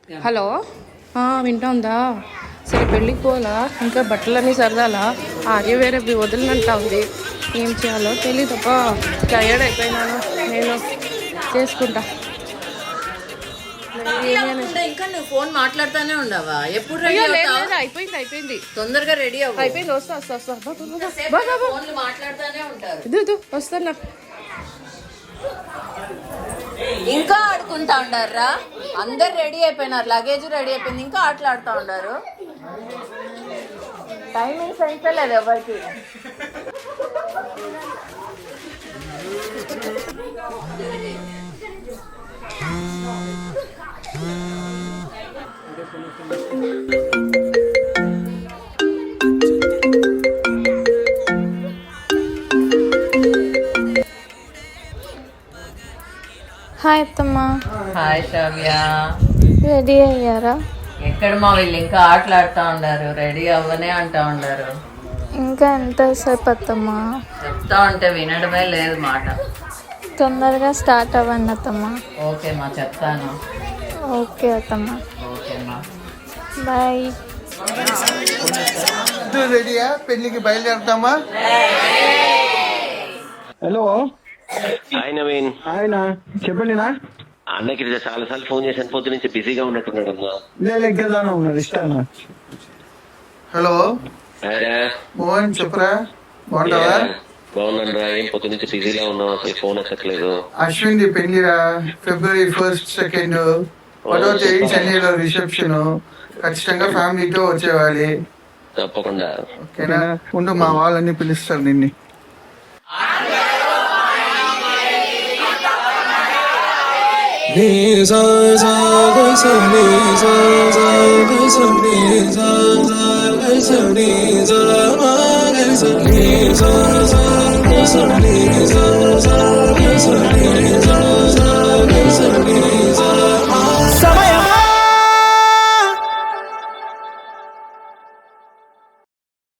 Hello, వింటుందా? సరే పెళ్ళికి పోలా, ఇంకా బట్టలన్నీ సరదాలా, ఆర్య వేరే వదిలినంటా ఉంది. ఏం చేయాలో తెలీదప్పా. టయర్డ్ అయిపోయినాను, నేను చేసుకుంటా. ఇంకా నువ్వు ఫోన్ మాట్లాడుతూనే ఉండవా? ఎప్పుడు అయిపోయింది తొందరగా రెడీ అయిపోయింది. వస్తా మాట్లాడుతూనే ఉంటారు. వస్తున్నా. ఇంకా ఆడుకుంటా ఉండారా? అందరు రెడీ అయిపోయినారు, లగేజ్ రెడీ అయిపోయింది, ఇంకా ఆటలాడుతూ ఉండారు. టైమింగ్ సెన్స్ లేదు ఎవరికి. హాయ్ అత్తమ్మ. హాయ్ శ్రావ్య. రెడీ అయ్యారా? ఎక్కడ మా వీళ్ళు ఇంకా ఆటలాడుతూ ఉండారు, రెడీ అవ్వనే అంటా ఉండారు. ఇంకా ఎంతసేపు అత్తమ్మ? చెప్తా ఉంటే వినడమే లేదు మాట. తొందరగా స్టార్ట్ అవ్వండి అత్తమ్మ. ఓకే మా, చెప్తాను. ఓకే అత్తమ్మ, ఓకేమ్మా, బాయ్. రెడీయా? పెళ్లికి బయలుదేరుతామా? Hello, hi Naveen. ఆయన చెప్పండి. నా అన్నకి చాలా సార్లు ఫోన్ చేశాను, పొద్దు నుంచి బిజీగా ఉన్నట్టున్నాడు అన్న. నేను ఎక్కదానే ఉన్నాడు ఇష్టానా. హలో మోహన్, చెప్పరా? బాగుంటావా? బాగున్నాను రా. ఏం పొద్దు నుంచి బిజీగా ఉన్నావు, అసలు ఫోన్ ఎక్కట్లేదు. అశ్విన్ ది పెళ్లిరా, February 1st, 2nd, 1వ తేదీ చెన్నైలో రిసెప్షన్. ఖచ్చితంగా ఫ్యామిలీతో వచ్చేవాలి. తప్పకుండా. ఓకేనా? ఉండు, మా వాళ్ళని పిలుస్తారు నిన్ను. Sa sa ga sa ni sa sa ga sa ni sa sa ga sa ni sa ma ga sa ni sa sa ga sa ni sa